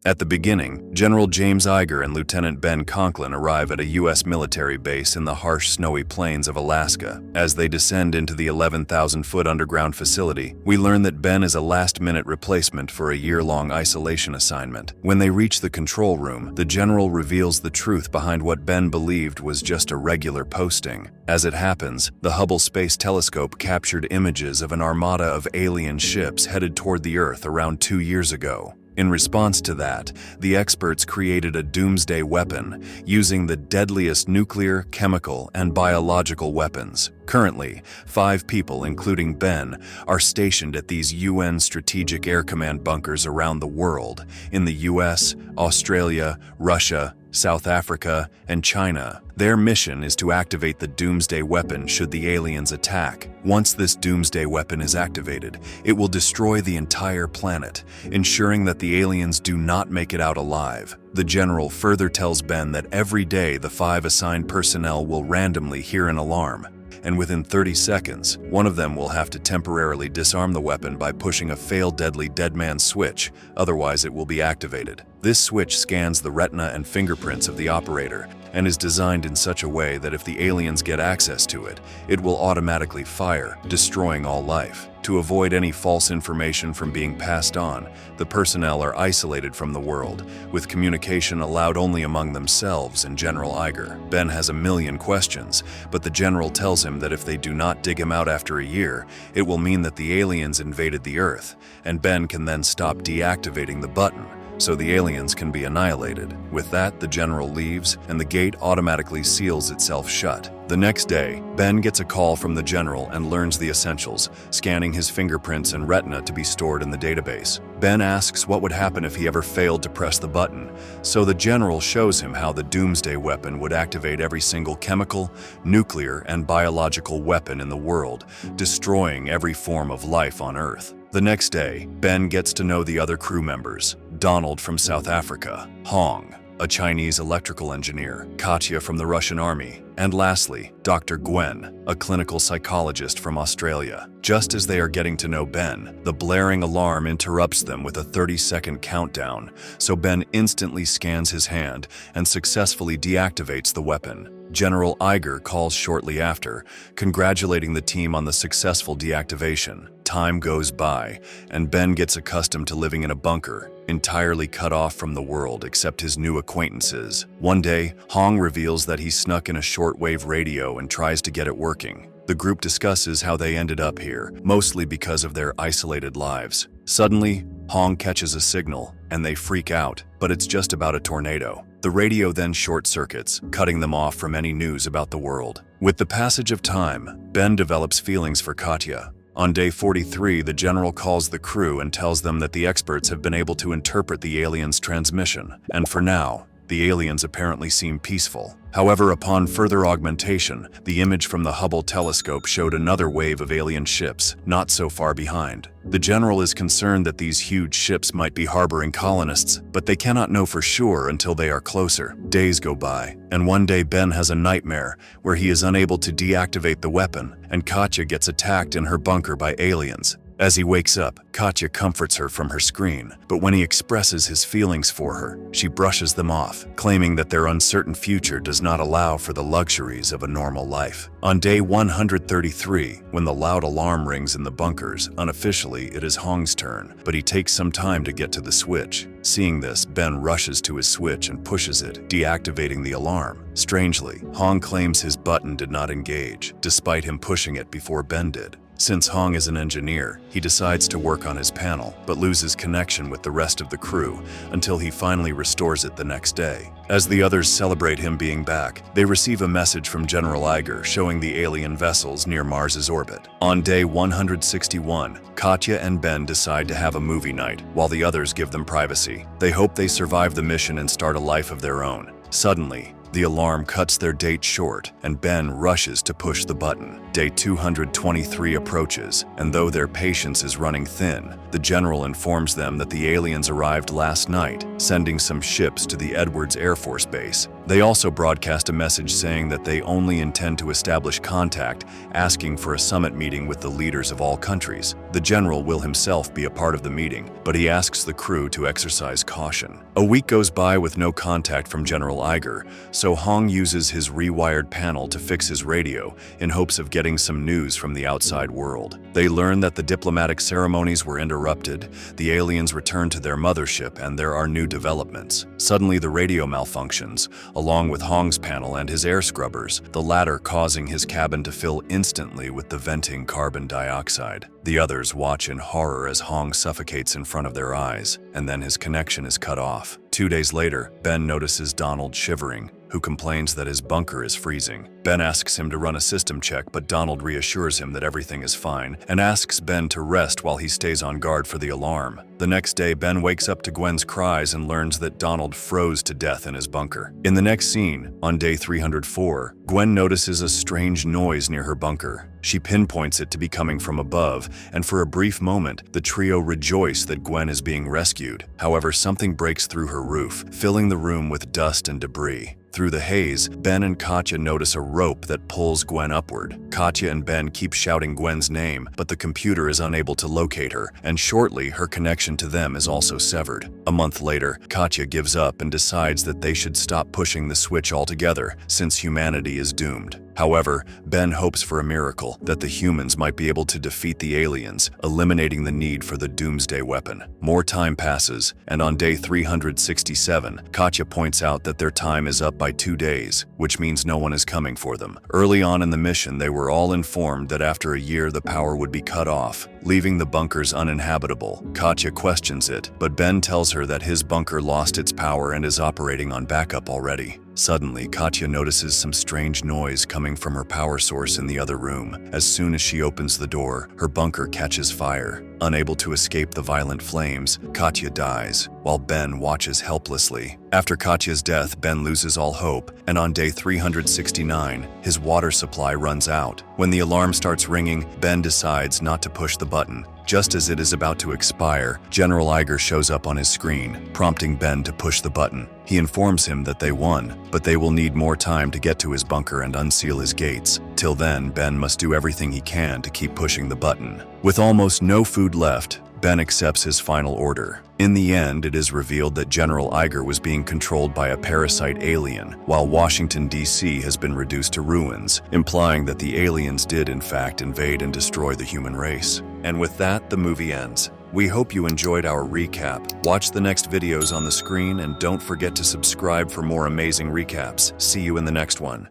At the beginning, General James Iger and Lieutenant Ben Conklin arrive at a U.S. military base in the harsh, snowy plains of Alaska. As they descend into the 11,000-foot underground facility, we learn that Ben is a last-minute replacement for a year-long isolation assignment. When they reach the control room, the general reveals the truth behind what Ben believed was just a regular posting. As it happens, the Hubble Space Telescope captured images of an armada of alien ships headed toward the Earth around 2 years ago. In response to that, the experts created a doomsday weapon using the deadliest nuclear, chemical, and biological weapons. Currently, 5 people, including Ben, are stationed at these UN Strategic Air Command bunkers around the world, in the US, Australia, Russia, South Africa, and China. Their mission is to activate the doomsday weapon should the aliens attack. Once this doomsday weapon is activated, it will destroy the entire planet, ensuring that the aliens do not make it out alive. The general further tells Ben that every day the 5 assigned personnel will randomly hear an alarm, and within 30 seconds, one of them will have to temporarily disarm the weapon by pushing a fail-deadly dead man switch, otherwise it will be activated. This switch scans the retina and fingerprints of the operator and is designed in such a way that if the aliens get access to it, it will automatically fire, destroying all life. To avoid any false information from being passed on, the personnel are isolated from the world, with communication allowed only among themselves and General Iger. Ben has a million questions, but the general tells him that if they do not dig him out after a year, it will mean that the aliens invaded the Earth, and Ben can then stop deactivating the button, so the aliens can be annihilated. With that, the general leaves, and the gate automatically seals itself shut. The next day, Ben gets a call from the general and learns the essentials, scanning his fingerprints and retina to be stored in the database. Ben asks what would happen if he ever failed to press the button, so the general shows him how the doomsday weapon would activate every single chemical, nuclear, and biological weapon in the world, destroying every form of life on Earth. The next day, Ben gets to know the other crew members: Donald from South Africa, Hong, a Chinese electrical engineer, Katya from the Russian army, and lastly, Dr. Gwen, a clinical psychologist from Australia. Just as they are getting to know Ben, the blaring alarm interrupts them with a 30-second countdown, so Ben instantly scans his hand and successfully deactivates the weapon. General Iger calls shortly after, congratulating the team on the successful deactivation. Time goes by, and Ben gets accustomed to living in a bunker, entirely cut off from the world except his new acquaintances. One day, Hong reveals that he snuck in a shortwave radio and tries to get it working. The group discusses how they ended up here, mostly because of their isolated lives. Suddenly, Hong catches a signal, and they freak out, but it's just about a tornado. The radio then short-circuits, cutting them off from any news about the world. With the passage of time, Ben develops feelings for Katya. On day 43, the general calls the crew and tells them that the experts have been able to interpret the aliens' transmission, and for now, the aliens apparently seem peaceful. However, upon further augmentation, the image from the Hubble telescope showed another wave of alien ships, not so far behind. The general is concerned that these huge ships might be harboring colonists, but they cannot know for sure until they are closer. Days go by, and one day Ben has a nightmare where he is unable to deactivate the weapon, and Katya gets attacked in her bunker by aliens. As he wakes up, Katya comforts her from her screen, but when he expresses his feelings for her, she brushes them off, claiming that their uncertain future does not allow for the luxuries of a normal life. On day 133, when the loud alarm rings in the bunkers, unofficially it is Hong's turn, but he takes some time to get to the switch. Seeing this, Ben rushes to his switch and pushes it, deactivating the alarm. Strangely, Hong claims his button did not engage, despite him pushing it before Ben did. Since Hong is an engineer, he decides to work on his panel, but loses connection with the rest of the crew until he finally restores it the next day. As the others celebrate him being back, they receive a message from General Iger showing the alien vessels near Mars's orbit. On day 161, Katya and Ben decide to have a movie night, while the others give them privacy. They hope they survive the mission and start a life of their own. Suddenly, The alarm cuts their date short, and Ben rushes to push the button. Day 223 approaches, and though their patience is running thin, the general informs them that the aliens arrived last night, sending some ships to the Edwards Air Force Base. They also broadcast a message saying that they only intend to establish contact, asking for a summit meeting with the leaders of all countries. The general will himself be a part of the meeting, but he asks the crew to exercise caution. A week goes by with no contact from General Iger, so Hong uses his rewired panel to fix his radio in hopes of getting some news from the outside world. They learn that the diplomatic ceremonies were interrupted, the aliens return to their mothership, and there are new developments. Suddenly the radio malfunctions, along with Hong's panel and his air scrubbers, the latter causing his cabin to fill instantly with the venting carbon dioxide. The others watch in horror as Hong suffocates in front of their eyes, and then his connection is cut off. 2 days later, Ben notices Donald shivering, who complains that his bunker is freezing. Ben asks him to run a system check, but Donald reassures him that everything is fine and asks Ben to rest while he stays on guard for the alarm. The next day, Ben wakes up to Gwen's cries and learns that Donald froze to death in his bunker. In the next scene, on day 304, Gwen notices a strange noise near her bunker. She pinpoints it to be coming from above, and for a brief moment, the trio rejoice that Gwen is being rescued. However, something breaks through her roof, filling the room with dust and debris. Through the haze, Ben and Katya notice a rope that pulls Gwen upward. Katya and Ben keep shouting Gwen's name, but the computer is unable to locate her, and shortly her connection to them is also severed. A month later, Katya gives up and decides that they should stop pushing the switch altogether, since humanity is doomed. However, Ben hopes for a miracle, that the humans might be able to defeat the aliens, eliminating the need for the doomsday weapon. More time passes, and on day 367, Katya points out that their time is up by 2 days, which means no one is coming for them. Early on in the mission, they were all informed that after a year the power would be cut off, leaving the bunkers uninhabitable. Katya questions it, but Ben tells her that his bunker lost its power and is operating on backup already. Suddenly, Katya notices some strange noise coming from her power source in the other room. As soon as she opens the door, her bunker catches fire. Unable to escape the violent flames, Katya dies, while Ben watches helplessly. After Katya's death, Ben loses all hope, and on day 369, his water supply runs out. When the alarm starts ringing, Ben decides not to push the button. Just as it is about to expire, General Iger shows up on his screen, prompting Ben to push the button. He informs him that they won, but they will need more time to get to his bunker and unseal his gates. Till then, Ben must do everything he can to keep pushing the button. With almost no food left, Ben accepts his final order. In the end, it is revealed that General Iger was being controlled by a parasite alien, while Washington, D.C. has been reduced to ruins, implying that the aliens did in fact invade and destroy the human race. And with that, the movie ends. We hope you enjoyed our recap. Watch the next videos on the screen and don't forget to subscribe for more amazing recaps. See you in the next one.